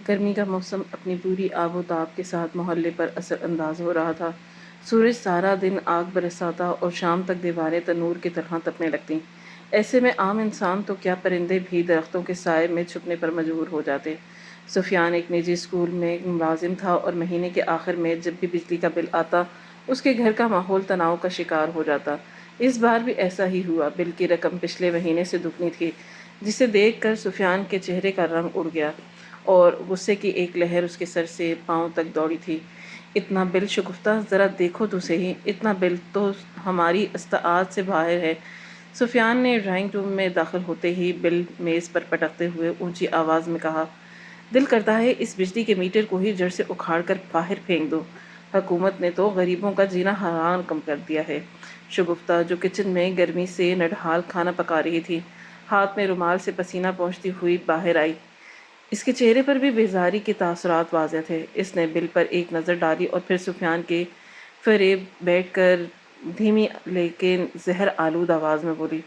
گرمی کا موسم اپنی پوری آب و تاب کے ساتھ محلے پر اثر انداز ہو رہا تھا۔ سورج سارا دن آگ برساتا اور شام تک دیواریں تنور کی طرح تپنے لگتیں۔ ایسے میں عام انسان تو کیا پرندے بھی درختوں کے سائے میں چھپنے پر مجبور ہو جاتے۔ سفیان ایک نجی اسکول میں ملازم تھا اور مہینے کے آخر میں جب بھی بجلی کا بل آتا اس کے گھر کا ماحول تناؤ کا شکار ہو جاتا۔ اس بار بھی ایسا ہی ہوا۔ بل کی رقم پچھلے مہینے سے دگنی تھی، جسے دیکھ کر سفیان کے چہرے کا رنگ اڑ گیا اور غصے کی ایک لہر اس کے سر سے پاؤں تک دوڑی تھی۔ اتنا بل شگفتہ، ذرا دیکھو تو صحیح، اتنا بل تو ہماری استطاعت سے باہر ہے۔ سفیان نے ڈرائنگ روم میں داخل ہوتے ہی بل میز پر پٹکتے ہوئے اونچی آواز میں کہا، دل کرتا ہے اس بجلی کے میٹر کو ہی جڑ سے اکھاڑ کر باہر پھینک دو۔ حکومت نے تو غریبوں کا جینا حرام کم کر دیا ہے۔ شگفتہ، جو کچن میں گرمی سے نڈھال کھانا پکا رہی تھی، ہاتھ میں رومال سے پسینہ پونچھتی ہوئی باہر آئی۔ اس کے چہرے پر بھی بیزاری کے تاثرات واضح تھے۔ اس نے بل پر ایک نظر ڈالی اور پھر سفیان کے قریب بیٹھ کر دھیمی لیکن زہر آلود آواز میں بولی،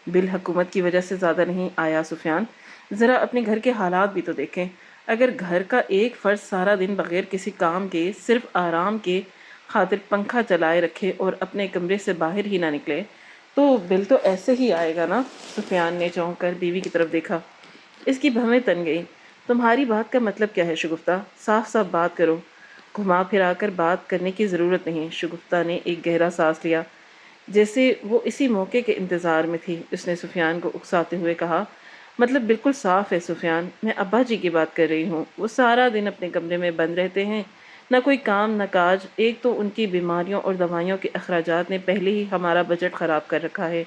بل حکومت کی وجہ سے زیادہ نہیں آیا سفیان، ذرا اپنے گھر کے حالات بھی تو دیکھیں۔ اگر گھر کا ایک فرد سارا دن بغیر کسی کام کے صرف آرام کے خاطر پنکھا چلائے رکھے اور اپنے کمرے سے باہر ہی نہ نکلے تو بل تو ایسے ہی آئے گا نا۔ سفیان نے چونک کر بیوی کی طرف دیکھا۔ اس کی بھویں تن گئی۔ تمہاری بات کا مطلب کیا ہے شگفتہ؟ صاف صاف بات کرو، گھما پھرا کر بات کرنے کی ضرورت نہیں۔ شگفتہ نے ایک گہرا سانس لیا، جیسے وہ اسی موقع کے انتظار میں تھی۔ اس نے سفیان کو اکساتے ہوئے کہا، مطلب بالکل صاف ہے سفیان، میں ابا جی کی بات کر رہی ہوں۔ وہ سارا دن اپنے کمرے میں بند رہتے ہیں، نہ کوئی کام نہ کاج۔ ایک تو ان کی بیماریوں اور دوائیوں کے اخراجات نے پہلے ہی ہمارا بجٹ خراب کر رکھا ہے،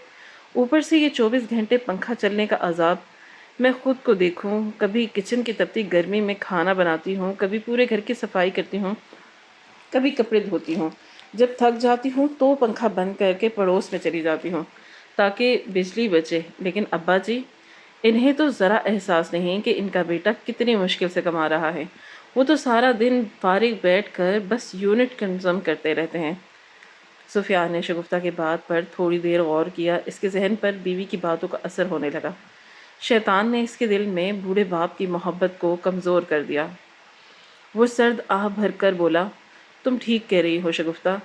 اوپر سے یہ 24 گھنٹے پنکھا چلنے کا عذاب۔ میں خود کو دیکھوں، کبھی کچن کی تپتی گرمی میں کھانا بناتی ہوں، کبھی پورے گھر کی صفائی کرتی ہوں، کبھی کپڑے دھوتی ہوں۔ جب تھک جاتی ہوں تو پنکھا بند کر کے پڑوس میں چلی جاتی ہوں تاکہ بجلی بچے۔ لیکن ابا جی، انہیں تو ذرا احساس نہیں کہ ان کا بیٹا کتنی مشکل سے کما رہا ہے۔ وہ تو سارا دن فارغ بیٹھ کر بس یونٹ کنزم کرتے رہتے ہیں۔ سفیان نے شگفتہ کی بات پر تھوڑی دیر غور کیا۔ اس کے ذہن پر بیوی کی باتوں کا اثر ہونے لگا۔ شیطان نے اس کے دل میں بوڑھے باپ کی محبت کو کمزور کر دیا۔ وہ سرد آہ بھر کر بولا، تم ٹھیک کہہ رہی ہو شگفتہ۔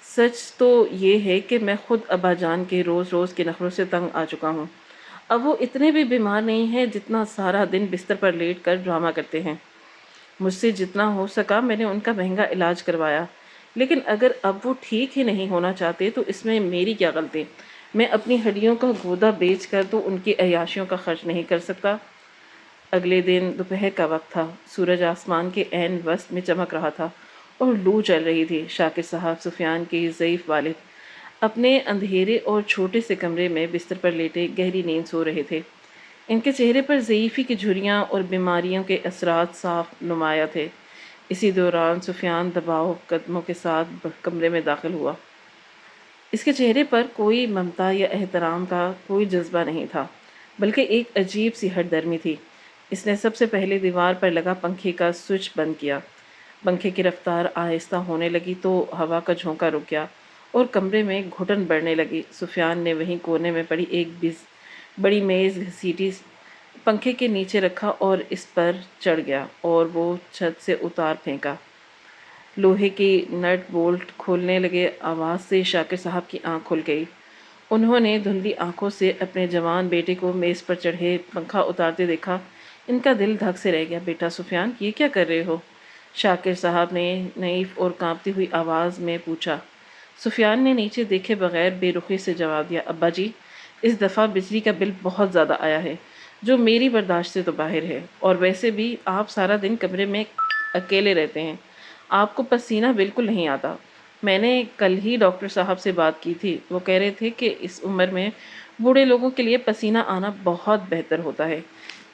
سچ تو یہ ہے کہ میں خود ابا جان کے روز روز کے نخروں سے تنگ آ چکا ہوں۔ اب وہ اتنے بھی بیمار نہیں ہیں جتنا سارا دن بستر پر لیٹ کر ڈرامہ کرتے ہیں۔ مجھ سے جتنا ہو سکا میں نے ان کا مہنگا علاج کروایا، لیکن اگر اب وہ ٹھیک ہی نہیں ہونا چاہتے تو اس میں میری کیا غلطی؟ میں اپنی ہڈیوں کا گودا بیچ کر تو ان کی عیاشیوں کا خرچ نہیں کر سکتا۔ اگلے دن دوپہر کا وقت تھا۔ سورج آسمان کے عین وسط میں چمک رہا تھا اور لو چل رہی تھی۔ شاکر صاحب، سفیان کے ضعیف والد، اپنے اندھیرے اور چھوٹے سے کمرے میں بستر پر لیٹے گہری نیند سو رہے تھے۔ ان کے چہرے پر ضعیفی کی جھریاں اور بیماریوں کے اثرات صاف نمایاں تھے۔ اسی دوران سفیان دباؤ قدموں کے ساتھ کمرے میں داخل ہوا۔ اس کے چہرے پر کوئی ممتا یا احترام کا کوئی جذبہ نہیں تھا، بلکہ ایک عجیب سی ہٹ درمی تھی۔ اس نے سب سے پہلے دیوار پر لگا پنکھے کا سوئچ بند کیا۔ پنکھے کی رفتار آہستہ ہونے لگی تو ہوا کا جھونکا رک گیا اور کمرے میں گھٹن بڑھنے لگی۔ سفیان نے وہیں کونے میں پڑی ایک بڑی میز گھسیٹی، پنکھے کے نیچے رکھا اور اس پر چڑھ گیا اور وہ چھت سے اتار پھینکا۔ لوہے کی نٹ بولٹ کھولنے لگے آواز سے شاکر صاحب کی آنکھ کھل گئی۔ انہوں نے دھندلی آنکھوں سے اپنے جوان بیٹے کو میز پر چڑھے پنکھا اتارتے دیکھا۔ ان کا دل دھک سے رہ گیا۔ بیٹا سفیان، یہ کیا کر رہے ہو؟ شاکر صاحب نے نحیف اور کانپتی ہوئی آواز میں پوچھا۔ سفیان نے نیچے دیکھے بغیر بے رخی سے جواب دیا، ابا جی، اس دفعہ بجلی کا بل بہت زیادہ آیا ہے، جو میری برداشت سے تو باہر ہے، اور ویسے بھی آپ سارا دن کمرے میں اکیلے رہتے ہیں، آپ کو پسینہ بالکل نہیں آتا۔ میں نے کل ہی ڈاکٹر صاحب سے بات کی تھی، وہ کہہ رہے تھے کہ اس عمر میں بوڑھے لوگوں کے لیے پسینہ آنا بہت بہتر ہوتا ہے،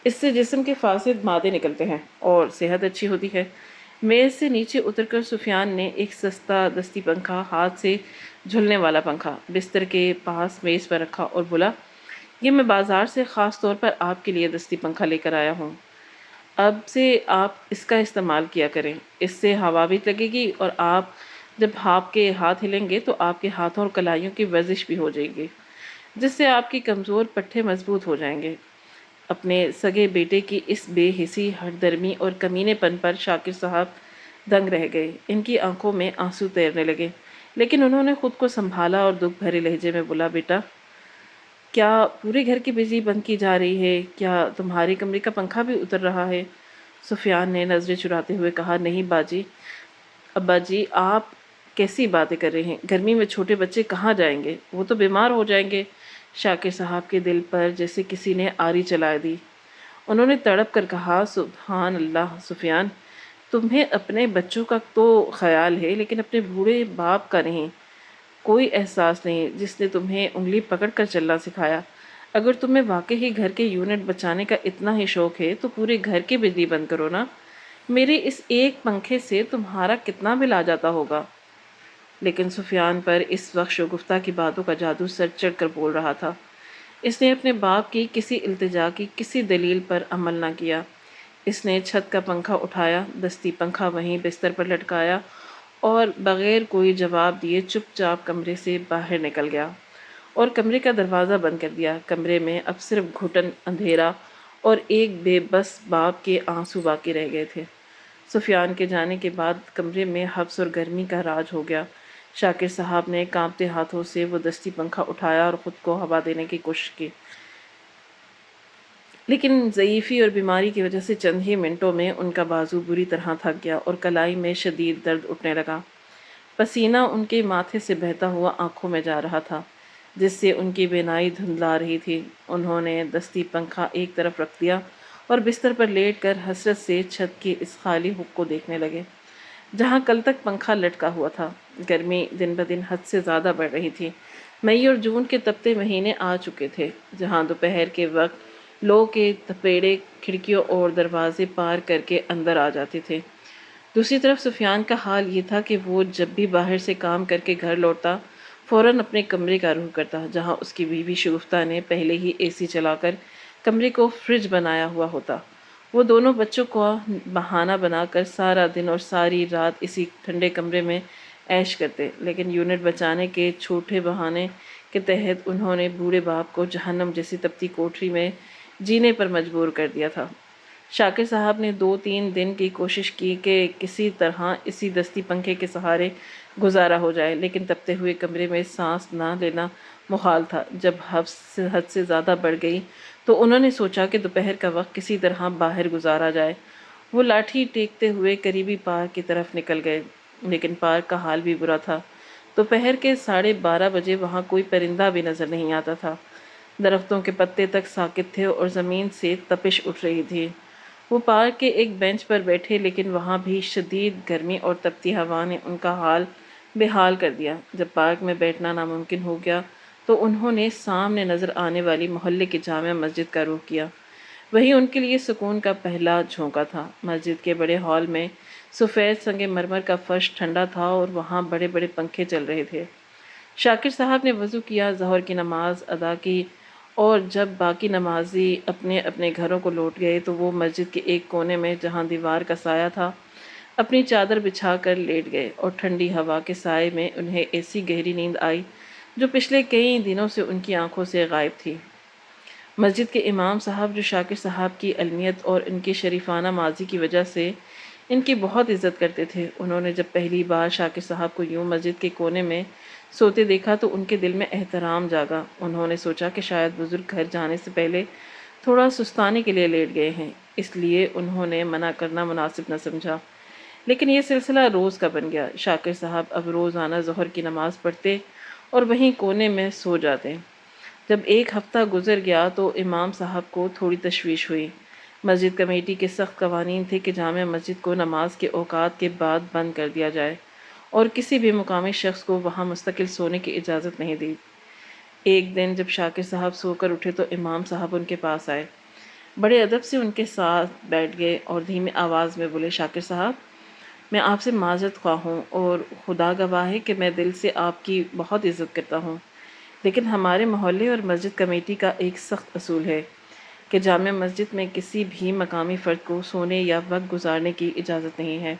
اس سے جسم کے فاسد مادے نکلتے ہیں اور صحت اچھی ہوتی ہے۔ میز سے نیچے اتر کر سفیان نے ایک سستا دستی پنکھا، ہاتھ سے جھلنے والا پنکھا، بستر کے پاس میز پر رکھا اور بولا، یہ میں بازار سے خاص طور پر آپ کے لیے دستی پنکھا لے کر آیا ہوں، اب سے آپ اس کا استعمال کیا کریں، اس سے ہوا بھی لگے گی اور آپ جب آپ کے ہاتھ ہلیں گے تو آپ کے ہاتھوں اور کلائیوں کی ورزش بھی ہو جائے گی، جس سے آپ کی کمزور پٹھے مضبوط ہو جائیں گے۔ اپنے سگے بیٹے کی اس بے حسی، ہٹ درمی اور کمینے پن پر شاکر صاحب دنگ رہ گئے۔ ان کی آنکھوں میں آنسو تیرنے لگے، لیکن انہوں نے خود کو سنبھالا اور دکھ بھرے لہجے میں بولا، بیٹا، کیا پورے گھر کی بجلی بند کی جا رہی ہے؟ کیا تمہارے کمرے کا پنکھا بھی اتر رہا ہے؟ سفیان نے نظریں چراتے ہوئے کہا، نہیں باجی، ابا جی، آپ کیسی باتیں کر رہے ہیں؟ گرمی میں چھوٹے بچے کہاں جائیں گے؟ وہ تو بیمار ہو جائیں گے۔ شاکر صاحب کے دل پر جیسے کسی نے آری چلا دی۔ انہوں نے تڑپ کر کہا، سبحان اللہ سفیان، تمہیں اپنے بچوں کا تو خیال ہے، لیکن اپنے بوڑھے باپ کا نہیں۔ کوئی احساس نہیں جس نے تمہیں انگلی پکڑ کر چلنا سکھایا۔ اگر تمہیں واقعی ہی گھر کے یونٹ بچانے کا اتنا ہی شوق ہے تو پورے گھر کی بجلی بند کرو نا۔ میرے اس ایک پنکھے سے تمہارا کتنا بل آ جاتا ہوگا۔ لیکن سفیان پر اس وقت شگفتہ کی باتوں کا جادو سر چڑھ کر بول رہا تھا۔ اس نے اپنے باپ کی کسی التجا کی کسی دلیل پر عمل نہ کیا۔ اس نے چھت کا پنکھا اٹھایا، دستی پنکھا وہیں بستر پر لٹکایا اور بغیر کوئی جواب دیے چپ چاپ کمرے سے باہر نکل گیا اور کمرے کا دروازہ بند کر دیا۔ کمرے میں اب صرف گھٹن اندھیرا اور ایک بے بس باپ کے آنسو باقی رہ گئے تھے۔ سفیان کے جانے کے بعد کمرے میں حبس اور گرمی کا راج ہو گیا۔ شاکر صاحب نے کانپتے ہاتھوں سے وہ دستی پنکھا اٹھایا اور خود کو ہوا دینے کی کوشش کی، لیکن ضعیفی اور بیماری کی وجہ سے چند ہی منٹوں میں ان کا بازو بری طرح تھک گیا اور کلائی میں شدید درد اٹھنے لگا۔ پسینہ ان کے ماتھے سے بہتا ہوا آنکھوں میں جا رہا تھا، جس سے ان کی بینائی دھندلا رہی تھی۔ انہوں نے دستی پنکھا ایک طرف رکھ دیا اور بستر پر لیٹ کر حسرت سے چھت کے اس خالی حق کو دیکھنے لگے جہاں کل تک پنکھا لٹکا ہوا تھا۔ گرمی دن بدن حد سے زیادہ بڑھ رہی تھی۔ مئی اور جون کے تپتے مہینے آ چکے تھے، جہاں دوپہر کے وقت لو کے تپیڑے کھڑکیوں اور دروازے پار کر کے اندر آ جاتے تھے۔ دوسری طرف سفیان کا حال یہ تھا کہ وہ جب بھی باہر سے کام کر کے گھر لوٹتا، فوراً اپنے کمرے کا رخ کرتا، جہاں اس کی بیوی شگفتہ نے پہلے ہی اے سی چلا کر کمرے کو فریج بنایا ہوا ہوتا۔ وہ دونوں بچوں کو بہانہ بنا کر سارا دن اور ساری رات اسی ٹھنڈے کمرے میں عیش کرتے، لیکن یونٹ بچانے کے چھوٹے بہانے کے تحت انہوں نے بوڑھے باپ کو جہنم جیسی تپتی کوٹری میں جینے پر مجبور کر دیا تھا۔ شاکر صاحب نے 2-3 دن کی کوشش کی کہ کسی طرح اسی دستی پنکھے کے سہارے گزارا ہو جائے، لیکن تپتے ہوئے کمرے میں سانس نہ لینا محال تھا۔ جب حد سے زیادہ بڑھ گئی تو انہوں نے سوچا کہ دوپہر کا وقت کسی طرح باہر گزارا جائے۔ وہ لاٹھی ٹیکتے ہوئے قریبی پارک کی طرف نکل گئے، لیکن پارک کا حال بھی برا تھا۔ دوپہر کے 12:30 بجے وہاں کوئی پرندہ بھی نظر نہیں آتا تھا۔ درختوں کے پتے تک ساکت تھے اور زمین سے تپش اٹھ رہی تھی۔ وہ پارک کے ایک بینچ پر بیٹھے، لیکن وہاں بھی شدید گرمی اور تپتی ہوا نے ان کا حال بے حال کر دیا۔ جب پارک میں بیٹھنا ناممکن ہو گیا تو انہوں نے سامنے نظر آنے والی محلے کی جامع مسجد کا رخ کیا۔ وہی ان کے لیے سکون کا پہلا جھونکا تھا۔ مسجد کے بڑے ہال میں سفید سنگ مرمر کا فرش ٹھنڈا تھا اور وہاں بڑے بڑے پنکھے چل رہے تھے۔ شاکر صاحب نے وضو کیا، ظہر کی نماز ادا کی اور جب باقی نمازی اپنے اپنے گھروں کو لوٹ گئے تو وہ مسجد کے ایک کونے میں جہاں دیوار کا سایہ تھا اپنی چادر بچھا کر لیٹ گئے، اور ٹھنڈی ہوا کے سائے میں انہیں ایسی گہری نیند آئی جو پچھلے کئی دنوں سے ان کی آنکھوں سے غائب تھی۔ مسجد کے امام صاحب، جو شاکر صاحب کی علمیت اور ان کے شریفانہ ماضی کی وجہ سے ان کی بہت عزت کرتے تھے، انہوں نے جب پہلی بار شاکر صاحب کو یوں مسجد کے کونے میں سوتے دیکھا تو ان کے دل میں احترام جاگا۔ انہوں نے سوچا کہ شاید بزرگ گھر جانے سے پہلے تھوڑا سستانے کے لیے لیٹ گئے ہیں، اس لیے انہوں نے منع کرنا مناسب نہ سمجھا۔ لیکن یہ سلسلہ روز کا بن گیا۔ شاکر صاحب اب روزانہ ظہر کی نماز پڑھتے اور وہیں کونے میں سو جاتے۔ جب ایک ہفتہ گزر گیا تو امام صاحب کو تھوڑی تشویش ہوئی۔ مسجد کمیٹی کے سخت قوانین تھے کہ جامع مسجد کو نماز کے اوقات کے بعد بند کر دیا جائے اور کسی بھی مقامی شخص کو وہاں مستقل سونے کی اجازت نہیں دی۔ ایک دن جب شاکر صاحب سو کر اٹھے تو امام صاحب ان کے پاس آئے، بڑے ادب سے ان کے ساتھ بیٹھ گئے اور دھیمی آواز میں بولے، شاکر صاحب، میں آپ سے معذرت خواہ ہوں اور خدا گواہ ہے کہ میں دل سے آپ کی بہت عزت کرتا ہوں، لیکن ہمارے محلے اور مسجد کمیٹی کا ایک سخت اصول ہے کہ جامع مسجد میں کسی بھی مقامی فرد کو سونے یا وقت گزارنے کی اجازت نہیں ہے۔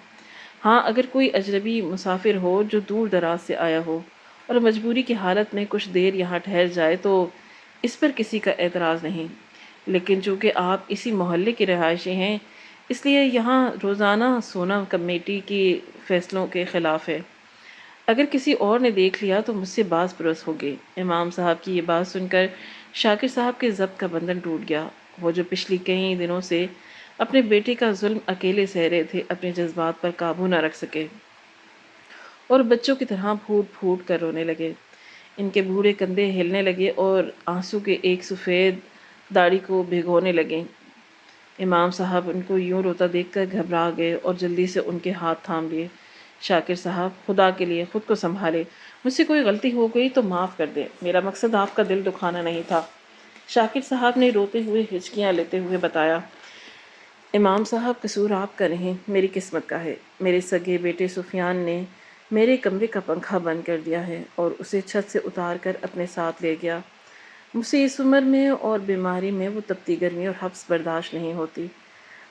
ہاں، اگر کوئی اجنبی مسافر ہو جو دور دراز سے آیا ہو اور مجبوری کی حالت میں کچھ دیر یہاں ٹھہر جائے تو اس پر کسی کا اعتراض نہیں، لیکن چونکہ آپ اسی محلے کے رہائشی ہیں اس لیے یہاں روزانہ سونا کمیٹی کی فیصلوں کے خلاف ہے۔ اگر کسی اور نے دیکھ لیا تو مجھ سے باز پرس ہوگی۔ امام صاحب کی یہ بات سن کر شاکر صاحب کے ضبط کا بندھن ٹوٹ گیا۔ وہ جو پچھلی کئی دنوں سے اپنے بیٹے کا ظلم اکیلے سہ رہے تھے، اپنے جذبات پر قابو نہ رکھ سکے اور بچوں کی طرح پھوٹ پھوٹ کر رونے لگے۔ ان کے بوڑھے کندھے ہلنے لگے اور آنسو کے ایک سفید داڑھی کو بھگونے لگے۔ امام صاحب ان کو یوں روتا دیکھ کر گھبرا گئے اور جلدی سے ان کے ہاتھ تھام لیے۔ شاکر صاحب، خدا کے لیے خود کو سنبھالے، مجھ سے کوئی غلطی ہو گئی تو معاف کر دیں، میرا مقصد آپ کا دل دکھانا نہیں تھا۔ شاکر صاحب نے روتے ہوئے ہچکیاں لیتے ہوئے بتایا، امام صاحب قصور آپ کا نہیں، میری قسمت کا ہے۔ میرے سگے بیٹے سفیان نے میرے کمرے کا پنکھا بند کر دیا ہے اور اسے چھت سے اتار کر اپنے ساتھ لے گیا۔ مجھ سے اس عمر میں اور بیماری میں وہ تپتی گرمی اور حبس برداشت نہیں ہوتی۔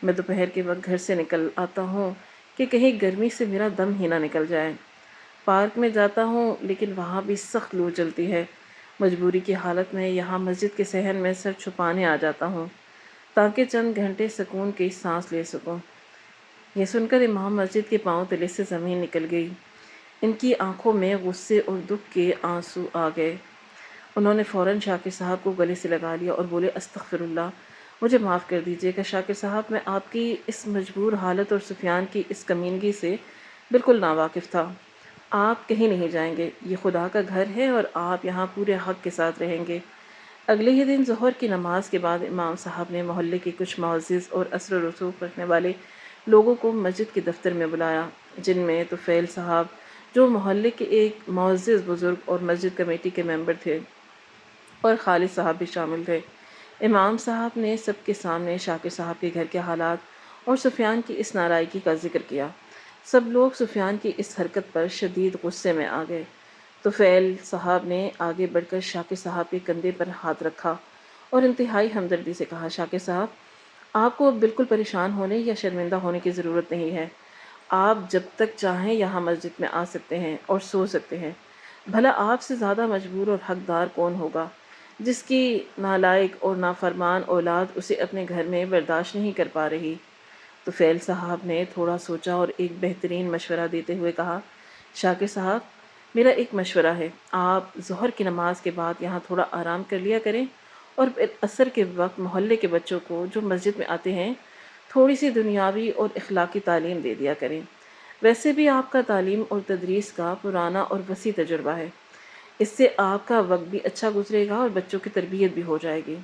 میں دوپہر کے وقت گھر سے نکل آتا ہوں کہ کہیں گرمی سے میرا دم ہی نہ نکل جائے۔ پارک میں جاتا ہوں لیکن وہاں بھی سخت لو چلتی ہے۔ مجبوری کی حالت میں یہاں مسجد کے صحن میں سر چھپانے آ جاتا ہوں تاکہ چند گھنٹے سکون کی سانس لے سکوں۔ یہ سن کر امام مسجد کے پاؤں تلے سے زمین نکل گئی۔ ان کی آنکھوں میں غصے اور دکھ کے آنسو آ گئے۔ انہوں نے فوراً شاکر صاحب کو گلے سے لگا لیا اور بولے، استغفر اللہ، مجھے معاف کر دیجیے گا شاکر صاحب، میں آپ کی اس مجبور حالت اور سفیان کی اس کمینگی سے بالکل ناواقف تھا۔ آپ کہیں نہیں جائیں گے، یہ خدا کا گھر ہے اور آپ یہاں پورے حق کے ساتھ رہیں گے۔ اگلے ہی دن ظہر کی نماز کے بعد امام صاحب نے محلے کے کچھ معزز اور اثر و رسوخ رکھنے والے لوگوں کو مسجد کے دفتر میں بلایا، جن میں طفیل صاحب جو محلے کے ایک معزز بزرگ اور مسجد کمیٹی کے ممبر تھے، اور خالد صاحب بھی شامل تھے۔ امام صاحب نے سب کے سامنے شاکر صاحب کے گھر کے حالات اور سفیان کی اس نالائکی کا ذکر کیا۔ سب لوگ سفیان کی اس حرکت پر شدید غصے میں آ گئے۔ طفیل صاحب نے آگے بڑھ کر شاکر صاحب کے کندھے پر ہاتھ رکھا اور انتہائی ہمدردی سے کہا، شاکر صاحب، آپ کو اب بالکل پریشان ہونے یا شرمندہ ہونے کی ضرورت نہیں ہے۔ آپ جب تک چاہیں یہاں مسجد میں آ سکتے ہیں اور سو سکتے ہیں۔ بھلا آپ سے زیادہ مجبور اور حقدار کون ہوگا، جس کی نالائق اور نافرمان اولاد اسے اپنے گھر میں برداشت نہیں کر پا رہی۔ طفیل صاحب نے تھوڑا سوچا اور ایک بہترین مشورہ دیتے ہوئے کہا، شاکر صاحب، میرا ایک مشورہ ہے، آپ ظہر کی نماز کے بعد یہاں تھوڑا آرام کر لیا کریں اور پھر عصر کے وقت محلے کے بچوں کو جو مسجد میں آتے ہیں تھوڑی سی دنیاوی اور اخلاقی تعلیم دے دیا کریں۔ ویسے بھی آپ کا تعلیم اور تدریس کا پرانا اور وسیع تجربہ ہے، اس سے آپ کا وقت بھی اچھا گزرے گا اور بچوں کی تربیت بھی ہو جائے گی۔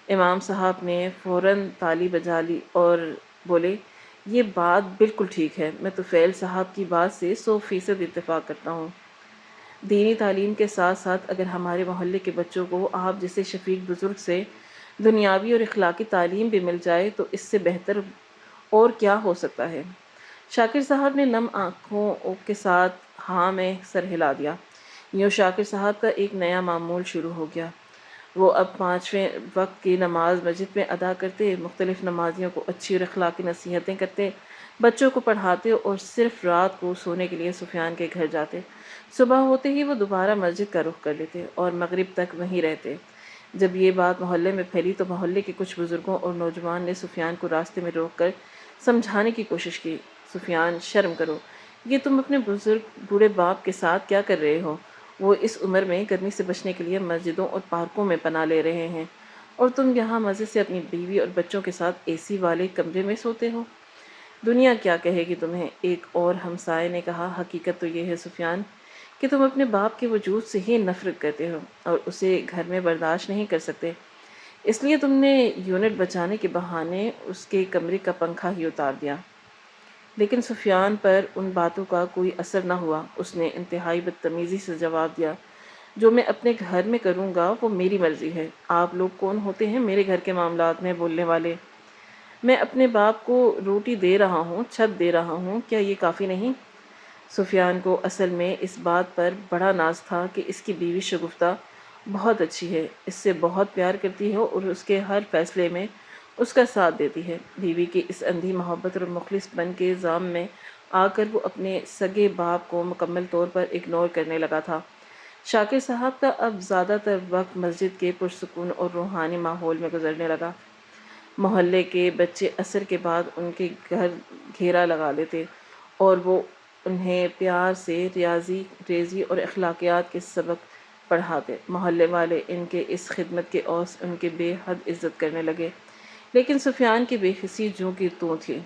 امام صاحب نے فوراً تالی بجا لی اور بولے، یہ بات بالکل ٹھیک ہے، میں طفیل صاحب کی بات سے 100% اتفاق کرتا ہوں۔ دینی تعلیم کے ساتھ ساتھ اگر ہمارے محلے کے بچوں کو آپ جیسے شفیق بزرگ سے دنیاوی اور اخلاقی تعلیم بھی مل جائے تو اس سے بہتر اور کیا ہو سکتا ہے۔ شاکر صاحب نے نم آنکھوں کے ساتھ ہاں میں سر ہلا دیا۔ یوں شاکر صاحب کا ایک نیا معمول شروع ہو گیا۔ وہ اب 5ویں وقت کی نماز مسجد میں ادا کرتے، مختلف نمازیوں کو اچھی اور اخلاقی نصیحتیں کرتے، بچوں کو پڑھاتے اور صرف رات کو سونے کے لیے سفیان کے گھر جاتے۔ صبح ہوتے ہی وہ دوبارہ مسجد کا رخ کر لیتے اور مغرب تک وہیں رہتے۔ جب یہ بات محلے میں پھیلی تو محلے کے کچھ بزرگوں اور نوجوان نے سفیان کو راستے میں روک کر سمجھانے کی کوشش کی، سفیان، شرم کرو، یہ تم اپنے بزرگ بوڑھے باپ کے ساتھ کیا کر رہے ہو؟ وہ اس عمر میں گرمی سے بچنے کے لیے مسجدوں اور پارکوں میں پناہ لے رہے ہیں اور تم یہاں مزے سے اپنی بیوی اور بچوں کے ساتھ اے سی والے کمرے میں سوتے ہو۔ دنیا کیا کہے گی تمہیں؟ ایک اور ہمسائے نے کہا، حقیقت تو یہ ہے سفیان کہ تم اپنے باپ کے وجود سے ہی نفرت کرتے ہو اور اسے گھر میں برداشت نہیں کر سکتے، اس لیے تم نے یونٹ بچانے کے بہانے اس کے کمرے کا پنکھا ہی اتار دیا۔ لیکن سفیان پر ان باتوں کا کوئی اثر نہ ہوا۔ اس نے انتہائی بدتمیزی سے جواب دیا، جو میں اپنے گھر میں کروں گا وہ میری مرضی ہے۔ آپ لوگ کون ہوتے ہیں میرے گھر کے معاملات میں بولنے والے؟ میں اپنے باپ کو روٹی دے رہا ہوں، چھت دے رہا ہوں، کیا یہ کافی نہیں؟ سفیان کو اصل میں اس بات پر بڑا ناز تھا کہ اس کی بیوی شگفتہ بہت اچھی ہے، اس سے بہت پیار کرتی ہے اور اس کے ہر فیصلے میں اس کا ساتھ دیتی ہے۔ بیوی کی اس اندھی محبت اور مخلص پن کے الزام میں آ کر وہ اپنے سگے باپ کو مکمل طور پر اگنور کرنے لگا تھا۔ شاکر صاحب کا اب زیادہ تر وقت مسجد کے پرسکون اور روحانی ماحول میں گزرنے لگا۔ محلے کے بچے عصر کے بعد ان کے گھر گھیرا لگا لیتے اور وہ انہیں پیار سے ریاضی اور اخلاقیات کے سبق پڑھاتے۔ محلے والے ان کے اس خدمت کے عوض ان کی بے حد عزت کرنے لگے، لیکن سفیان کی بے حسی جوں کی توں تھی۔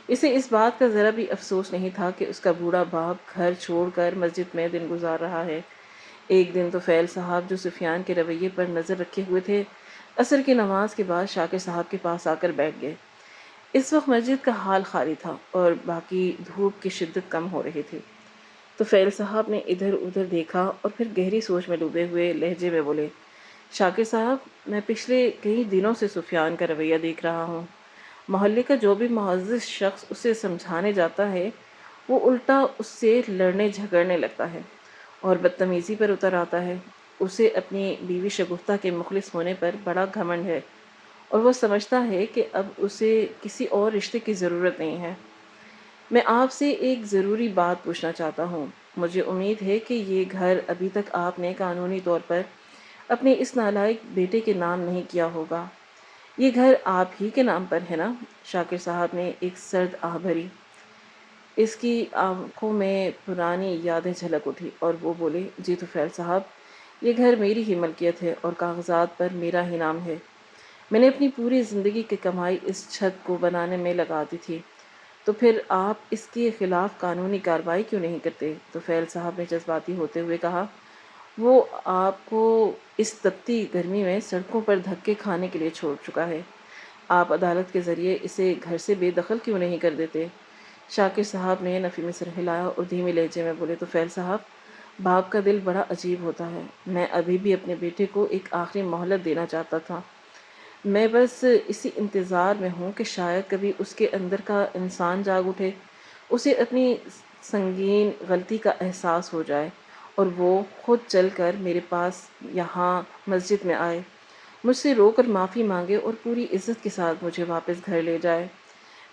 اسے اس بات کا ذرا بھی افسوس نہیں تھا کہ اس کا بوڑھا باپ گھر چھوڑ کر مسجد میں دن گزار رہا ہے۔ ایک دن تو فیل صاحب جو سفیان کے رویے پر نظر رکھے ہوئے تھے، عصر کی نماز کے بعد شاکر صاحب کے پاس آ کر بیٹھ گئے۔ اس وقت مسجد کا حال خالی تھا اور باقی دھوپ کی شدت کم ہو رہی تھی، تو فیل صاحب نے ادھر ادھر دیکھا اور پھر گہری سوچ میں ڈوبے ہوئے لہجے میں بولے، شاکر صاحب، میں پچھلے کئی دنوں سے سفیان کا رویہ دیکھ رہا ہوں۔ محلے کا جو بھی معزز شخص اسے سمجھانے جاتا ہے، وہ الٹا اس سے لڑنے جھگڑنے لگتا ہے اور بدتمیزی پر اتر آتا ہے۔ اسے اپنی بیوی شگفتہ کے مخلص ہونے پر بڑا گھمنڈ ہے اور وہ سمجھتا ہے کہ اب اسے کسی اور رشتے کی ضرورت نہیں ہے۔ میں آپ سے ایک ضروری بات پوچھنا چاہتا ہوں۔ مجھے امید ہے کہ یہ گھر ابھی تک آپ نے قانونی طور پر اپنے اس نالائق بیٹے کے نام نہیں کیا ہوگا۔ یہ گھر آپ ہی کے نام پر ہے نا؟ شاکر صاحب نے ایک سرد آہ بھری۔ اس کی آنکھوں میں پرانی یادیں جھلک اٹھی اور وہ بولے، جی طفیل صاحب، یہ گھر میری ہی ملکیت ہے اور کاغذات پر میرا ہی نام ہے۔ میں نے اپنی پوری زندگی کی کمائی اس چھت کو بنانے میں لگا دی تھی، تو پھر آپ اس کے خلاف قانونی کارروائی کیوں نہیں کرتے؟ طفیل صاحب نے جذباتی ہوتے ہوئے کہا، وہ آپ کو اس تپتی گرمی میں سڑکوں پر دھکے کھانے کے لیے چھوڑ چکا ہے۔ آپ عدالت کے ذریعے اسے گھر سے بے دخل کیوں نہیں کر دیتے؟ شاکر صاحب نے نفی میں سر ہلایا اور دھیمے لہجے میں بولے، طفیل صاحب، باپ کا دل بڑا عجیب ہوتا ہے۔ میں ابھی بھی اپنے بیٹے کو ایک آخری مہلت دینا چاہتا تھا۔ میں بس اسی انتظار میں ہوں کہ شاید کبھی اس کے اندر کا انسان جاگ اٹھے، اسے اپنی سنگین غلطی کا احساس ہو جائے اور وہ خود چل کر میرے پاس یہاں مسجد میں آئے، مجھ سے رو کر معافی مانگے اور پوری عزت کے ساتھ مجھے واپس گھر لے جائے،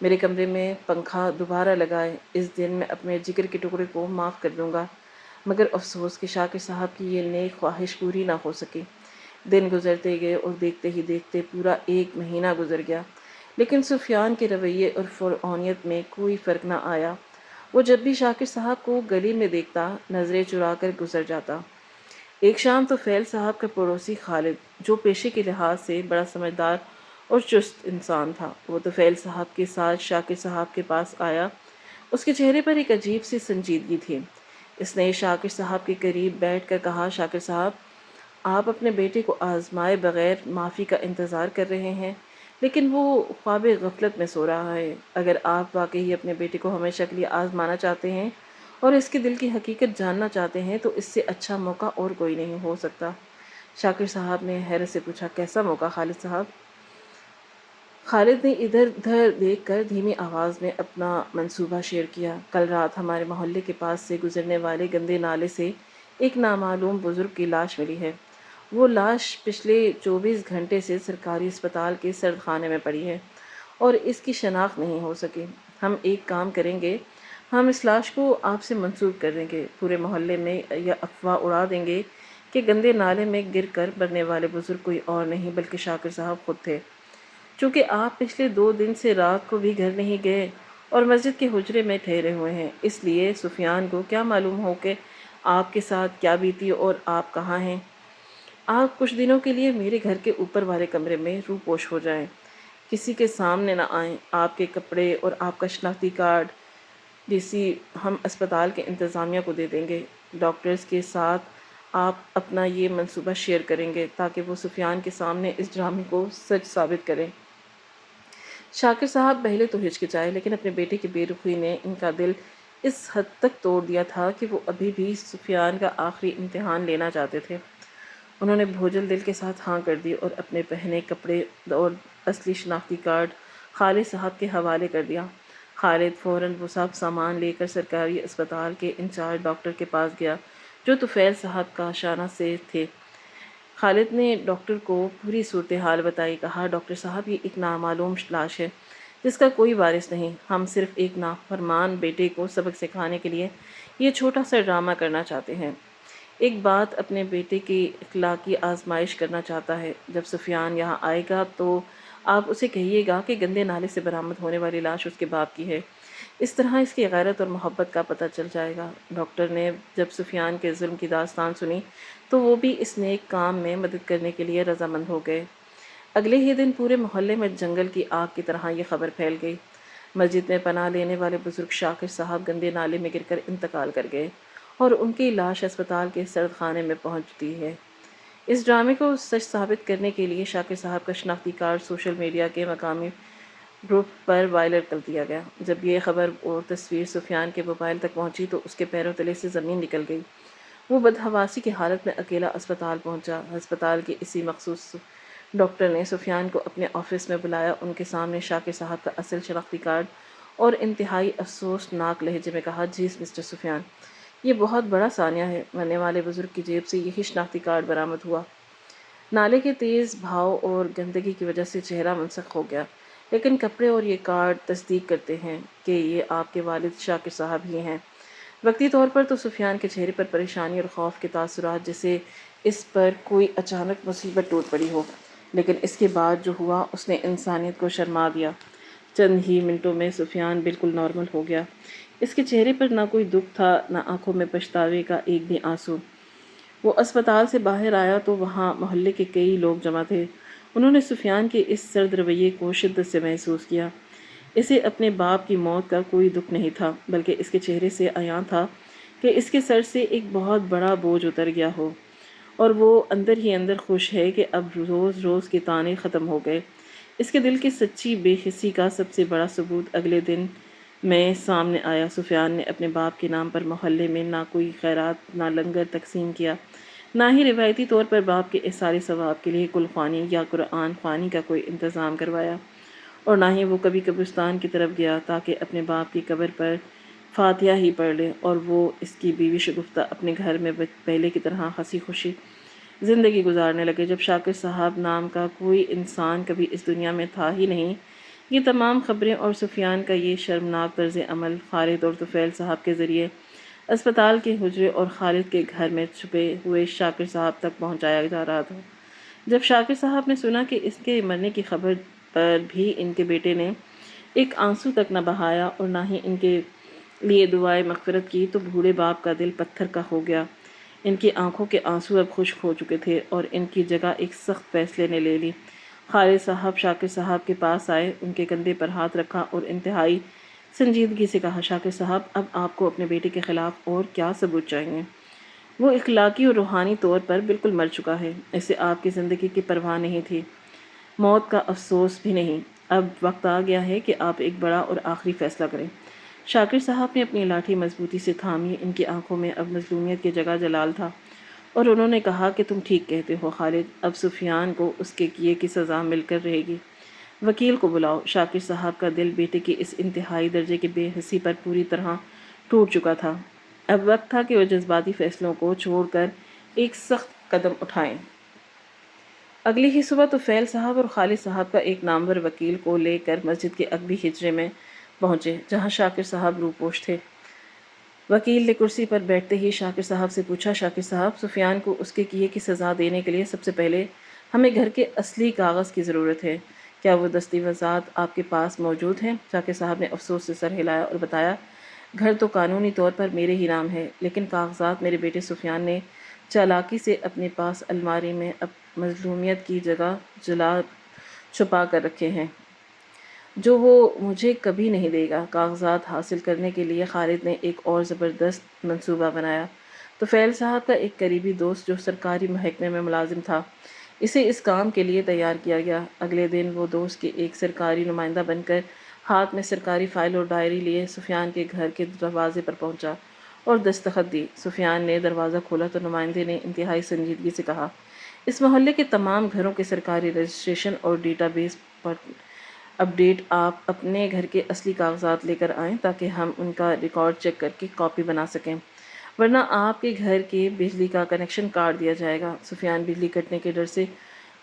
میرے کمرے میں پنکھا دوبارہ لگائے۔ اس دن میں اپنے جگر کے ٹکڑے کو معاف کر دوں گا، مگر افسوس کہ شاکر صاحب کی یہ نیک خواہش پوری نہ ہو سکی۔ دن گزرتے گئے اور دیکھتے ہی دیکھتے پورا 1 مہینہ گزر گیا، لیکن سفیان کے رویے اور فرعونیت میں کوئی فرق نہ آیا۔ وہ جب بھی شاکر صاحب کو گلی میں دیکھتا، نظریں چرا کر گزر جاتا۔ ایک شام تو فیل صاحب کا پڑوسی خالد، جو پیشے کے لحاظ سے بڑا سمجھدار اور چست انسان تھا، وہ تو فیل صاحب کے ساتھ شاکر صاحب کے پاس آیا۔ اس کے چہرے پر ایک عجیب سی سنجیدگی تھی۔ اس نے شاکر صاحب کے قریب بیٹھ کر کہا، شاکر صاحب، آپ اپنے بیٹے کو آزمائے بغیر معافی کا انتظار کر رہے ہیں، لیکن وہ خواب غفلت میں سو رہا ہے۔ اگر آپ واقعی اپنے بیٹے کو ہمیشہ کے لیے آزمانا چاہتے ہیں اور اس کے دل کی حقیقت جاننا چاہتے ہیں تو اس سے اچھا موقع اور کوئی نہیں ہو سکتا۔ شاکر صاحب نے حیرت سے پوچھا، کیسا موقع خالد صاحب؟ خالد نے ادھر ادھر دیکھ کر دھیمی آواز میں اپنا منصوبہ شیئر کیا۔ کل رات ہمارے محلے کے پاس سے گزرنے والے گندے نالے سے ایک نامعلوم بزرگ کی لاش ملی ہے۔ وہ لاش پچھلے 24 گھنٹے سے سرکاری اسپتال کے سرد خانے میں پڑی ہے اور اس کی شناخت نہیں ہو سکی۔ ہم ایک کام کریں گے، ہم اس لاش کو آپ سے منسوب کر دیں گے، پورے محلے میں یہ افواہ اڑا دیں گے کہ گندے نالے میں گر کر مرنے والے بزرگ کوئی اور نہیں بلکہ شاکر صاحب خود تھے۔ چونکہ آپ پچھلے 2 دن سے رات کو بھی گھر نہیں گئے اور مسجد کے حجرے میں ٹھہرے ہوئے ہیں، اس لیے سفیان کو کیا معلوم ہو کہ آپ کے ساتھ کیا بیتی اور آپ کہاں ہیں۔ آپ کچھ دنوں کے لیے میرے گھر کے اوپر والے کمرے میں روپوش ہو جائیں، کسی کے سامنے نہ آئیں۔ آپ کے کپڑے اور آپ کا شناختی کارڈ ڈی ہم اسپتال کے انتظامیہ کو دے دیں گے۔ ڈاکٹرز کے ساتھ آپ اپنا یہ منصوبہ شیئر کریں گے تاکہ وہ سفیان کے سامنے اس ڈرامے کو سچ ثابت کریں۔ شاکر صاحب پہلے تو ہچکچائے، لیکن اپنے بیٹے کی بے رخی نے ان کا دل اس حد تک توڑ دیا تھا کہ وہ ابھی بھی سفیان کا آخری امتحان لینا چاہتے تھے۔ انہوں نے بھوجل دل کے ساتھ ہاں کر دی اور اپنے پہنے کپڑے اور اصلی شناختی کارڈ خالد صاحب کے حوالے کر دیا۔ خالد فوراً وہ سب سامان لے کر سرکاری اسپتال کے انچارج ڈاکٹر کے پاس گیا جو طفیل صاحب کا شانہ سے تھے۔ خالد نے ڈاکٹر کو پوری صورتحال بتائی۔ کہا، ڈاکٹر صاحب، یہ ایک نامعلوم لاش ہے جس کا کوئی وارث نہیں۔ ہم صرف ایک نافرمان بیٹے کو سبق سکھانے کے لیے یہ چھوٹا سا ڈرامہ کرنا چاہتے ہیں۔ ایک بات اپنے بیٹے کی اخلاقی آزمائش کرنا چاہتا ہے۔ جب سفیان یہاں آئے گا تو آپ اسے کہیے گا کہ گندے نالے سے برآمد ہونے والی لاش اس کے باپ کی ہے۔ اس طرح اس کی غیرت اور محبت کا پتہ چل جائے گا۔ ڈاکٹر نے جب سفیان کے ظلم کی داستان سنی تو وہ بھی اس نیک کام میں مدد کرنے کے لیے رضامند ہو گئے۔ اگلے ہی دن پورے محلے میں جنگل کی آگ کی طرح یہ خبر پھیل گئی۔ مسجد میں پناہ لینے والے بزرگ شاکر صاحب گندے نالے میں گر کر انتقال کر گئے اور ان کی لاش اسپتال کے سرد خانے میں پہنچتی ہے۔ اس ڈرامے کو سچ ثابت کرنے کے لیے شاکر صاحب کا شناختی کارڈ سوشل میڈیا کے مقامی گروپ پر وائرل کر دیا گیا۔ جب یہ خبر اور تصویر سفیان کے موبائل تک پہنچی تو اس کے پیروں تلے سے زمین نکل گئی۔ وہ بدحواسی کی حالت میں اکیلا اسپتال پہنچا۔ ہسپتال کے اسی مخصوص ڈاکٹر نے سفیان کو اپنے آفس میں بلایا۔ ان کے سامنے شاکر صاحب کا اصل شناختی کارڈ اور انتہائی افسوسناک لہجے میں کہا، جی مسٹر سفیان، یہ بہت بڑا سانیہ ہے۔ مرنے والے بزرگ کی جیب سے یہی شناختی کارڈ برآمد ہوا۔ نالے کے تیز بہاؤ اور گندگی کی وجہ سے چہرہ منسلخ ہو گیا، لیکن کپڑے اور یہ کارڈ تصدیق کرتے ہیں کہ یہ آپ کے والد شاکر صاحب ہی ہیں۔ وقتی طور پر تو سفیان کے چہرے پر پریشانی اور خوف کے تاثرات، جیسے اس پر کوئی اچانک مصیبت ٹوٹ پڑی ہو، لیکن اس کے بعد جو ہوا اس نے انسانیت کو شرما دیا۔ چند ہی منٹوں میں سفیان بالکل نارمل ہو گیا۔ اس کے چہرے پر نہ کوئی دکھ تھا، نہ آنکھوں میں پچھتاوے کا ایک بھی آنسو۔ وہ اسپتال سے باہر آیا تو وہاں محلے کے کئی لوگ جمع تھے۔ انہوں نے سفیان کے اس سرد رویے کو شدت سے محسوس کیا۔ اسے اپنے باپ کی موت کا کوئی دکھ نہیں تھا، بلکہ اس کے چہرے سے عیاں تھا کہ اس کے سر سے ایک بہت بڑا بوجھ اتر گیا ہو، اور وہ اندر ہی اندر خوش ہے کہ اب روز روز کے طعنے ختم ہو گئے۔ اس کے دل کی سچی بے حسی کا سب سے بڑا ثبوت اگلے دن میں سامنے آیا۔ سفیان نے اپنے باپ کے نام پر محلے میں نہ کوئی خیرات، نہ لنگر تقسیم کیا، نہ ہی روایتی طور پر باپ کے احصال ثواب کے لیے کل خوانی یا قرآن خوانی کا کوئی انتظام کروایا، اور نہ ہی وہ کبھی قبرستان کی طرف گیا تاکہ اپنے باپ کی قبر پر فاتحہ ہی پڑھ لے اور وہ اس کی بیوی شگفتہ اپنے گھر میں پہلے کی طرح ہنسی خوشی زندگی گزارنے لگے۔ جب شاکر صاحب نام کا کوئی انسان کبھی اس دنیا میں تھا ہی نہیں، یہ تمام خبریں اور سفیان کا یہ شرمناک طرز عمل خالد اور طفیل صاحب کے ذریعے اسپتال کے حجرے اور خالد کے گھر میں چھپے ہوئے شاکر صاحب تک پہنچایا جا رہا تھا۔ جب شاکر صاحب نے سنا کہ اس کے مرنے کی خبر پر بھی ان کے بیٹے نے ایک آنسو تک نہ بہایا اور نہ ہی ان کے لیے دعائے مغفرت کی تو بوڑھے باپ کا دل پتھر کا ہو گیا۔ ان کی آنکھوں کے آنسو اب خشک ہو چکے تھے اور ان کی جگہ ایک سخت فیصلے نے لے لی۔ خالد صاحب شاکر صاحب کے پاس آئے، ان کے کندھے پر ہاتھ رکھا اور انتہائی سنجیدگی سے کہا، شاکر صاحب، اب آپ کو اپنے بیٹے کے خلاف اور کیا ثبوت چاہیے؟ وہ اخلاقی اور روحانی طور پر بالکل مر چکا ہے۔ اسے آپ کی زندگی کی پرواہ نہیں تھی، موت کا افسوس بھی نہیں۔ اب وقت آ گیا ہے کہ آپ ایک بڑا اور آخری فیصلہ کریں۔ شاکر صاحب نے اپنی لاٹھی مضبوطی سے تھامی۔ ان کی آنکھوں میں اب مظلومیت کی جگہ جلال تھا، اور انہوں نے کہا کہ تم ٹھیک کہتے ہو خالد، اب سفیان کو اس کے کیے کی سزا مل کر رہے گی۔ وکیل کو بلاؤ۔ شاکر صاحب کا دل بیٹے کی اس انتہائی درجے کی بے حسی پر پوری طرح ٹوٹ چکا تھا۔ اب وقت تھا کہ وہ جذباتی فیصلوں کو چھوڑ کر ایک سخت قدم اٹھائیں۔ اگلی ہی صبح طفیل صاحب اور خالد صاحب کا ایک نامور وکیل کو لے کر مسجد کے عقبی حجرے میں پہنچے، جہاں شاکر صاحب روپوش تھے۔ وکیل نے کرسی پر بیٹھتے ہی شاکر صاحب سے پوچھا، شاکر صاحب، سفیان کو اس کے کیے کی سزا دینے کے لیے سب سے پہلے ہمیں گھر کے اصلی کاغذ کی ضرورت ہے۔ کیا وہ دستاویزات آپ کے پاس موجود ہیں؟ شاکر صاحب نے افسوس سے سر ہلایا اور بتایا، گھر تو قانونی طور پر میرے ہی نام ہے، لیکن کاغذات میرے بیٹے سفیان نے چالاکی سے اپنے پاس الماری میں مظلومیت کی جگہ جلا چھپا کر رکھے ہیں، جو وہ مجھے کبھی نہیں دے گا۔ کاغذات حاصل کرنے کے لیے خالد نے ایک اور زبردست منصوبہ بنایا۔ طفیل صاحب کا ایک قریبی دوست جو سرکاری محکمے میں ملازم تھا، اسے اس کام کے لیے تیار کیا گیا۔ اگلے دن وہ دوست کے ایک سرکاری نمائندہ بن کر ہاتھ میں سرکاری فائل اور ڈائری لیے سفیان کے گھر کے دروازے پر پہنچا اور دستخط دی۔ سفیان نے دروازہ کھولا تو نمائندے نے انتہائی سنجیدگی سے کہا، اس محلے کے تمام گھروں کے سرکاری رجسٹریشن اور ڈیٹا بیس پر اپڈیٹ آپ اپنے گھر کے اصلی کاغذات لے کر آئیں تاکہ ہم ان کا ریکارڈ چیک کر کے کاپی بنا سکیں، ورنہ آپ کے گھر کے بجلی کا کنیکشن کاٹ دیا جائے گا۔ سفیان بجلی کٹنے کے ڈر سے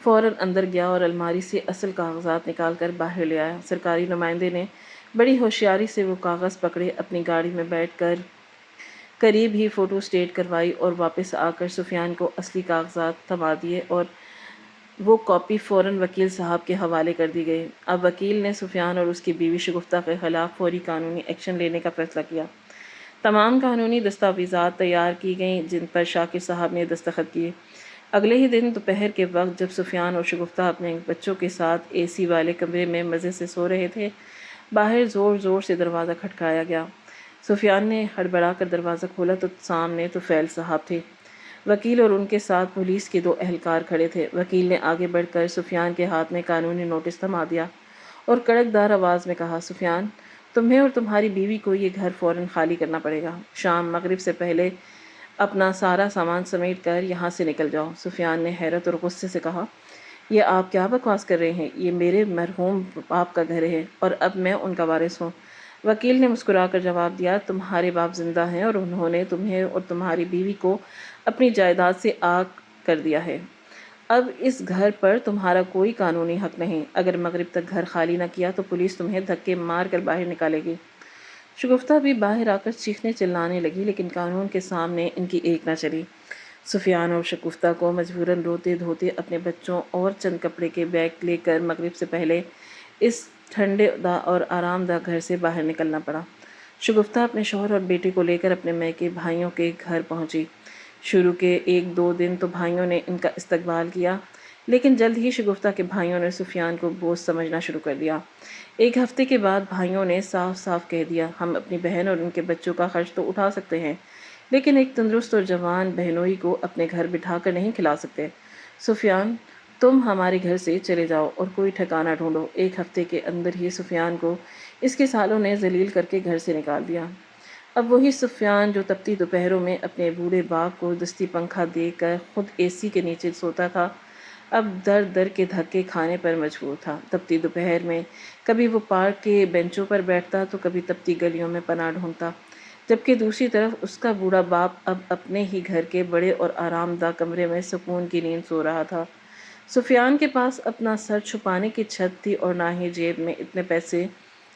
فوراً اندر گیا اور الماری سے اصل کاغذات نکال کر باہر لے آیا۔ سرکاری نمائندے نے بڑی ہوشیاری سے وہ کاغذ پکڑے، اپنی گاڑی میں بیٹھ کر قریب ہی فوٹو اسٹیٹ کروائی اور واپس آ کر سفیان کو اصلی کاغذات تھما دیے اور وہ کاپی فوراً وکیل صاحب کے حوالے کر دی گئی۔ اب وکیل نے سفیان اور اس کی بیوی شگفتہ کے خلاف فوری قانونی ایکشن لینے کا فیصلہ کیا۔ تمام قانونی دستاویزات تیار کی گئیں جن پر شاکر صاحب نے دستخط کیے۔ اگلے ہی دن دوپہر کے وقت جب سفیان اور شگفتہ اپنے بچوں کے ساتھ اے سی والے کمرے میں مزے سے سو رہے تھے، باہر زور زور سے دروازہ کھٹکھایا گیا۔ سفیان نے ہڑبڑا کر دروازہ کھولا تو سامنے طفیل صاحب تھے۔ وکیل اور ان کے ساتھ پولیس کے 2 اہلکار کھڑے تھے۔ وکیل نے آگے بڑھ کر سفیان کے ہاتھ میں قانونی نوٹس تھما دیا اور کڑکدار آواز میں کہا، سفیان، تمہیں اور تمہاری بیوی کو یہ گھر فوراً خالی کرنا پڑے گا۔ شام مغرب سے پہلے اپنا سارا سامان سمیٹ کر یہاں سے نکل جاؤ۔ سفیان نے حیرت اور غصے سے کہا، یہ آپ کیا بکواس کر رہے ہیں؟ یہ میرے مرحوم باپ کا گھر ہے اور اب میں ان کا وارث ہوں۔ وکیل نے مسکرا کر جواب دیا، تمہارے باپ زندہ ہیں اور انہوں نے تمہیں اور تمہاری بیوی کو اپنی جائیداد سے آگ کر دیا ہے۔ اب اس گھر پر تمہارا کوئی قانونی حق نہیں۔ اگر مغرب تک گھر خالی نہ کیا تو پولیس تمہیں دھکے مار کر باہر نکالے گی۔ شگفتہ بھی باہر آ کر چیخنے چلانے لگی، لیکن قانون کے سامنے ان کی ایک نہ چلی۔ سفیان اور شگفتہ کو مجبوراً روتے دھوتے اپنے بچوں اور چند کپڑے کے بیگ لے کر مغرب سے پہلے اس ٹھنڈے اور آرام دہ گھر سے باہر نکلنا پڑا۔ شگفتہ اپنے شوہر اور بیٹے کو لے کر اپنے میکے بھائیوں کے گھر پہنچی۔ شروع کے 1-2 دن تو بھائیوں نے ان کا استقبال کیا، لیکن جلد ہی شگفتہ کے بھائیوں نے سفیان کو بوجھ سمجھنا شروع کر دیا۔ 1 ہفتے کے بعد بھائیوں نے صاف صاف کہہ دیا، ہم اپنی بہن اور ان کے بچوں کا خرچ تو اٹھا سکتے ہیں، لیکن ایک تندرست اور جوان بہنوئی کو اپنے گھر بٹھا کر نہیں کھلا سکتے۔ سفیان، تم ہمارے گھر سے چلے جاؤ اور کوئی ٹھکانہ ڈھونڈو۔ 1 ہفتے کے اندر ہی سفیان کو اس کے سالوں نے ذلیل کر کے گھر سے نکال دیا۔ اب وہی سفیان جو تپتی دوپہروں میں اپنے بوڑھے باپ کو دستی پنکھا دے کر خود اے سی کے نیچے سوتا تھا، اب در در کے دھکے کھانے پر مجبور تھا۔ تپتی دوپہر میں کبھی وہ پارک کے بینچوں پر بیٹھتا تو کبھی تپتی گلیوں میں پناہ ڈھونڈتا، جبکہ دوسری طرف اس کا بوڑھا باپ اب اپنے ہی گھر کے بڑے اور آرام دہ کمرے میں سکون کی نیند سو رہا تھا۔ سفیان کے پاس اپنا سر چھپانے کی چھت تھی اور نہ ہی جیب میں اتنے پیسے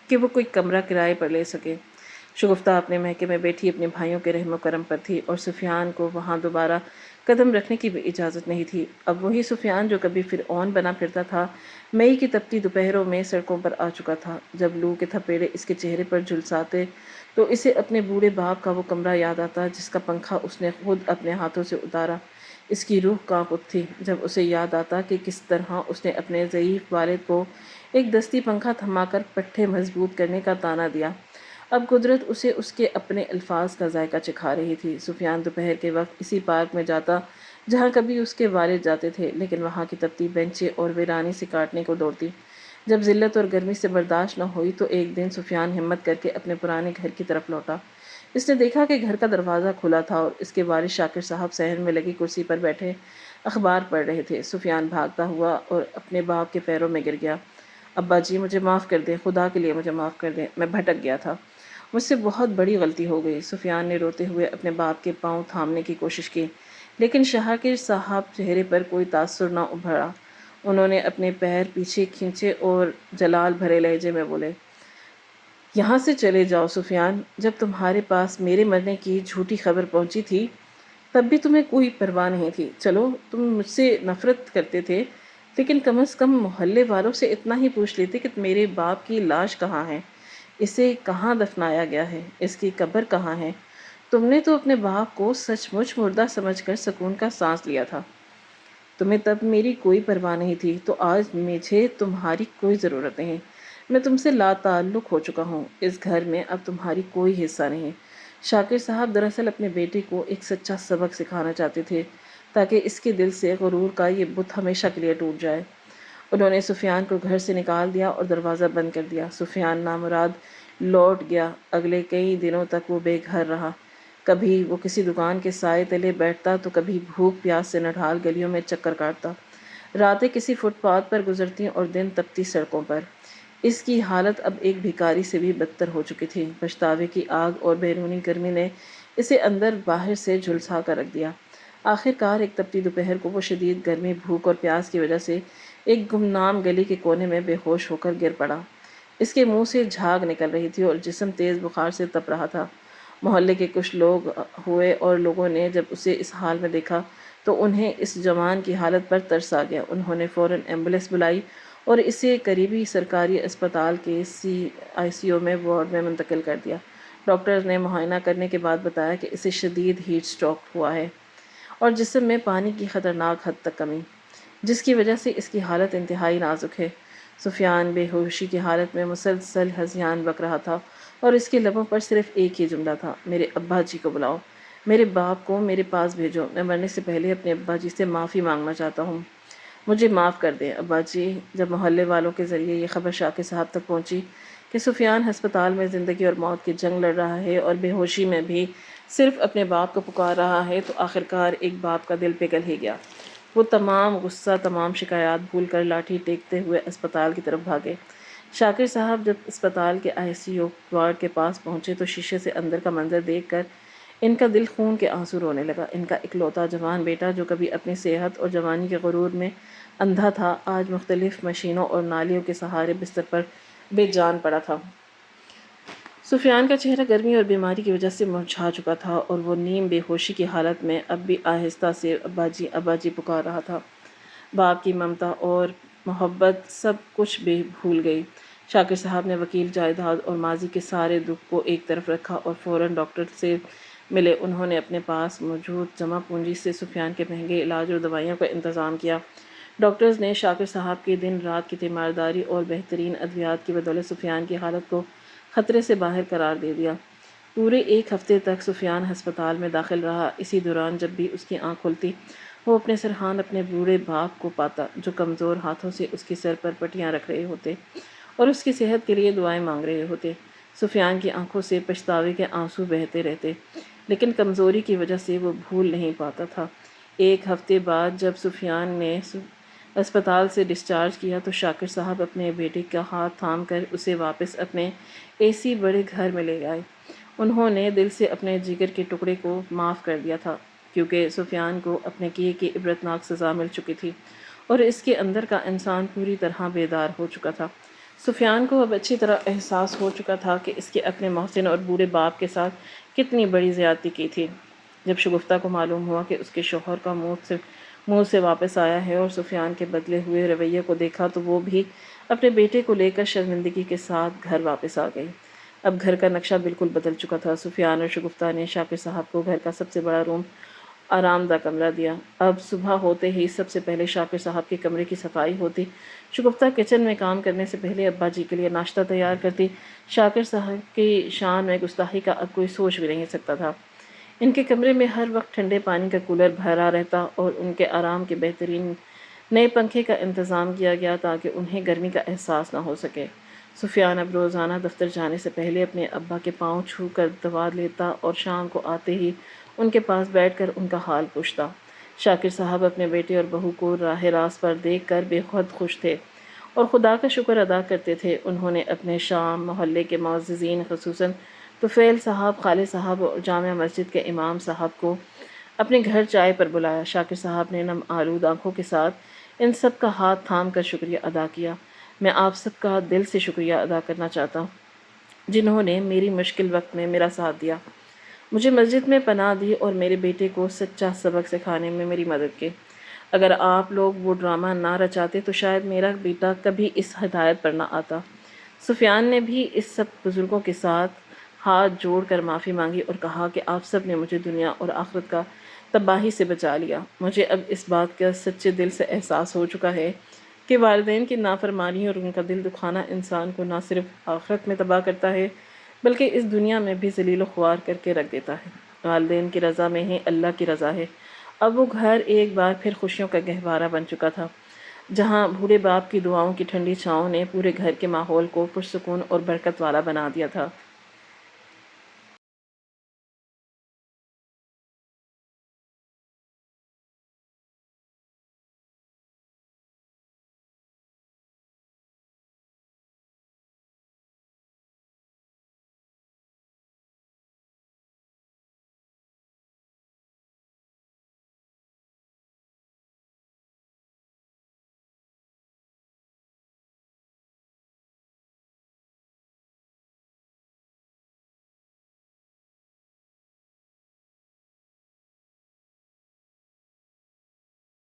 کہ وہ کوئی کمرہ کرائے پر لے سکے۔ شگفتہ اپنے میکے میں بیٹھی اپنے بھائیوں کے رحم و کرم پر تھی اور سفیان کو وہاں دوبارہ قدم رکھنے کی بھی اجازت نہیں تھی۔ اب وہی سفیان جو کبھی فرعون بنا پھرتا تھا، مئی کی تپتی دوپہروں میں سڑکوں پر آ چکا تھا۔ جب لو کے تھپیڑے اس کے چہرے پر جھلساتے تو اسے اپنے بوڑھے باپ کا وہ کمرہ یاد آتا جس کا پنکھا اس نے خود اپنے ہاتھوں سے اتارا۔ اس کی روح کانپ اٹھتی جب اسے یاد آتا کہ کس طرح اس نے اپنے ضعیف والد کو ایک دستی پنکھا تھما کر پٹھے مضبوط کرنے کا طعنہ دیا۔ اب قدرت اسے اس کے اپنے الفاظ کا ذائقہ چکھا رہی تھی۔ سفیان دوپہر کے وقت اسی پارک میں جاتا جہاں کبھی اس کے والد جاتے تھے، لیکن وہاں کی تپتی بینچیں اور ویرانی سے کاٹنے کو دوڑتی۔ جب ذلت اور گرمی سے برداشت نہ ہوئی تو ایک دن سفیان ہمت کر کے اپنے پرانے گھر کی طرف لوٹا۔ اس نے دیکھا کہ گھر کا دروازہ کھلا تھا اور اس کے والد شاکر صاحب صحن میں لگی کرسی پر بیٹھے اخبار پڑھ رہے تھے۔ سفیان بھاگتا ہوا اور اپنے باپ کے پیروں میں گر گیا۔ ابا جی، مجھے معاف کر دیں، خدا کے لیے مجھے معاف کر دیں، میں بھٹک گیا تھا، مجھ سے بہت بڑی غلطی ہو گئی۔ سفیان نے روتے ہوئے اپنے باپ کے پاؤں تھامنے کی کوشش کی، لیکن شاکر صاحب چہرے پر کوئی تاثر نہ ابھرا۔ انہوں نے اپنے پیر پیچھے کھینچے اور جلال بھرے لہجے میں بولے، یہاں سے چلے جاؤ سفیان، جب تمہارے پاس میرے مرنے کی جھوٹی خبر پہنچی تھی تب بھی تمہیں کوئی پرواہ نہیں تھی۔ چلو، تم مجھ سے نفرت کرتے تھے، لیکن کم از کم محلے والوں سے اتنا ہی پوچھ لیتے کہ میرے باپ کی لاش کہاں ہے، اسے کہاں دفنایا گیا ہے، اس کی قبر کہاں ہے۔ تم نے تو اپنے باپ کو سچ مچ مردہ سمجھ کر سکون کا سانس لیا تھا۔ تمہیں تب میری کوئی پرواہ نہیں تھی تو آج مجھے تمہاری کوئی ضرورت نہیں۔ میں تم سے لا تعلق ہو چکا ہوں، اس گھر میں اب تمہاری کوئی حصہ نہیں۔ شاکر صاحب دراصل اپنے بیٹے کو ایک سچا سبق سکھانا چاہتے تھے تاکہ اس کے دل سے غرور کا یہ بت ہمیشہ کے لیے ٹوٹ جائے۔ انہوں نے سفیان کو گھر سے نکال دیا اور دروازہ بند کر دیا۔ سفیان نامراد لوٹ گیا۔ اگلے کئی دنوں تک وہ بے گھر رہا۔ کبھی وہ کسی دکان کے سائے تلے بیٹھتا تو کبھی بھوک پیاس سے نڈھال گلیوں میں چکر کاٹتا۔ راتیں کسی فٹ پاتھ پر گزرتی اور دن تپتی سڑکوں پر۔ اس کی حالت اب ایک بھکاری سے بھی بدتر ہو چکی تھی۔ پچھتاوے کی آگ اور بیرونی گرمی نے اسے اندر باہر سے جھلسا کر رکھ دیا۔ آخر کار ایک تپتی دوپہر کو وہ شدید گرمی، بھوک اور پیاس کی وجہ سے ایک گمنام گلی کے کونے میں بے ہوش ہو کر گر پڑا۔ اس کے منہ سے جھاگ نکل رہی تھی اور جسم تیز بخار سے تپ رہا تھا۔ محلے کے کچھ لوگ ہوئے اور لوگوں نے جب اسے اس حال میں دیکھا تو انہیں اس جوان کی حالت پر ترس آ گیا۔ انہوں نے فوراً ایمبولینس بلائی اور اسے قریبی سرکاری اسپتال کے ICU میں وارڈ میں منتقل کر دیا۔ ڈاکٹر نے معائنہ کرنے کے بعد بتایا کہ اسے شدید ہیٹ اسٹروک ہوا ہے اور جسم میں پانی کی خطرناک حد تک کمی، جس کی وجہ سے اس کی حالت انتہائی نازک ہے۔ سفیان بے ہوشی کی حالت میں مسلسل ہذیان بک رہا تھا اور اس کے لبوں پر صرف ایک ہی جملہ تھا: میرے ابا جی کو بلاؤ، میرے باپ کو میرے پاس بھیجو، میں مرنے سے پہلے اپنے ابا جی سے معافی مانگنا چاہتا ہوں، مجھے معاف کر دیں ابا جی۔ جب محلے والوں کے ذریعے یہ خبر شاکر صاحب تک پہنچی کہ سفیان ہسپتال میں زندگی اور موت کی جنگ لڑ رہا ہے اور بے ہوشی میں بھی صرف اپنے باپ کو پکار رہا ہے، تو آخرکار ایک باپ کا دل پگھل ہی گیا۔ وہ تمام غصہ، تمام شکایات بھول کر لاٹھی ٹیکتے ہوئے اسپتال کی طرف بھاگے۔ شاکر صاحب جب اسپتال کے ICU وارڈ کے پاس پہنچے تو شیشے سے اندر کا منظر دیکھ کر ان کا دل خون کے آنسو رونے لگا۔ ان کا اکلوتا جوان بیٹا، جو کبھی اپنی صحت اور جوانی کے غرور میں اندھا تھا، آج مختلف مشینوں اور نالیوں کے سہارے بستر پر بے جان پڑا تھا۔ سفیان کا چہرہ گرمی اور بیماری کی وجہ سے مرجھا چکا تھا اور وہ نیم بے ہوشی کی حالت میں اب بھی آہستہ سے ابا جی ابا جی پکار رہا تھا۔ باپ کی ممتا اور محبت سب کچھ بھول گئی۔ شاکر صاحب نے وکیل جائیداد اور ماضی کے سارے دکھ کو ایک طرف رکھا اور فوراً ڈاکٹر سے ملے۔ انہوں نے اپنے پاس موجود جمع پونجی سے سفیان کے مہنگے علاج اور دوائیوں کا انتظام کیا۔ ڈاکٹرز نے شاکر صاحب کی دن رات کی تیمارداری اور بہترین ادویات کی بدولت سفیان کی حالت کو خطرے سے باہر قرار دے دیا۔ پورے ایک ہفتے تک سفیان ہسپتال میں داخل رہا۔ اسی دوران جب بھی اس کی آنکھ کھلتی وہ اپنے سرحان اپنے بوڑھے باپ کو پاتا، جو کمزور ہاتھوں سے اس کے سر پر پٹیاں رکھ رہے ہوتے اور اس کی صحت کے لیے دعائیں مانگ رہے ہوتے۔ سفیان کی آنکھوں سے پچھتاوے کے آنسو بہتے رہتے، لیکن کمزوری کی وجہ سے وہ بھول نہیں پاتا تھا۔ ایک ہفتے بعد جب سفیان نے اسپتال سے ڈسچارج کیا تو شاکر صاحب اپنے بیٹے کا ہاتھ تھام کر اسے واپس اپنے AC بڑے گھر میں لے آئے۔ انہوں نے دل سے اپنے جگر کے ٹکڑے کو معاف کر دیا تھا، کیونکہ سفیان کو اپنے کیے کی عبرتناک سزا مل چکی تھی اور اس کے اندر کا انسان پوری طرح بیدار ہو چکا تھا۔ سفیان کو اب اچھی طرح احساس ہو چکا تھا کہ اس کے اپنے محسن اور بوڑھے باپ کے ساتھ کتنی بڑی زیادتی کی تھی۔ جب شگفتہ کو معلوم ہوا کہ اس کے شوہر کا منہ سے واپس آیا ہے اور سفیان کے بدلے ہوئے رویے کو دیکھا تو وہ بھی اپنے بیٹے کو لے کر شرمندگی کے ساتھ گھر واپس آ گئی۔ اب گھر کا نقشہ بالکل بدل چکا تھا۔ سفیان اور شگفتہ نے شاکر صاحب کو گھر کا سب سے بڑا روم، آرام دہ کمرہ دیا۔ اب صبح ہوتے ہی سب سے پہلے شاکر صاحب کے کمرے کی صفائی ہوتی۔ شگفتہ کچن میں کام کرنے سے پہلے ابا جی کے لیے ناشتہ تیار کرتی۔ شاکر صاحب کی شان میں گستاخی کا اب کوئی سوچ بھی نہیں سکتا تھا۔ ان کے کمرے میں ہر وقت ٹھنڈے پانی کا کولر بھرا رہتا اور ان کے آرام کے بہترین نئے پنکھے کا انتظام کیا گیا تاکہ انہیں گرمی کا احساس نہ ہو سکے۔ سفیان اب روزانہ دفتر جانے سے پہلے اپنے ابا کے پاؤں چھو کر دعا لیتا اور شام کو آتے ہی ان کے پاس بیٹھ کر ان کا حال پوچھتا۔ شاکر صاحب اپنے بیٹے اور بہو کو راہ راست پر دیکھ کر بے حد خوش تھے اور خدا کا شکر ادا کرتے تھے۔ انہوں نے اپنے شام محلے کے معززین، خصوصاً طفیل صاحب، خالد صاحب اور جامع مسجد کے امام صاحب کو اپنے گھر چائے پر بلایا۔ شاکر صاحب نے نم آلود آنکھوں کے ساتھ ان سب کا ہاتھ تھام کر شکریہ ادا کیا۔ میں آپ سب کا دل سے شکریہ ادا کرنا چاہتا ہوں، جنہوں نے میری مشکل وقت میں میرا ساتھ دیا، مجھے مسجد میں پناہ دی اور میرے بیٹے کو سچا سبق سکھانے میں میری مدد کی۔ اگر آپ لوگ وہ ڈرامہ نہ رچاتے تو شاید میرا بیٹا کبھی اس ہدایت پر نہ آتا۔ سفیان نے بھی اس سب بزرگوں کے ساتھ ہاتھ جوڑ کر معافی مانگی اور کہا کہ آپ سب نے مجھے دنیا اور آخرت کا تباہی سے بچا لیا۔ مجھے اب اس بات کا سچے دل سے احساس ہو چکا ہے کہ والدین کی نافرمانی اور ان کا دل دکھانا انسان کو نہ صرف آخرت میں تباہ کرتا ہے بلکہ اس دنیا میں بھی ذلیل و خوار کر کے رکھ دیتا ہے۔ والدین کی رضا میں ہی اللہ کی رضا ہے۔ اب وہ گھر ایک بار پھر خوشیوں کا گہوارہ بن چکا تھا، جہاں بوڑھے باپ کی دعاؤں کی ٹھنڈی چھاؤں نے پورے گھر کے ماحول کو پرسکون اور برکت والا بنا دیا تھا۔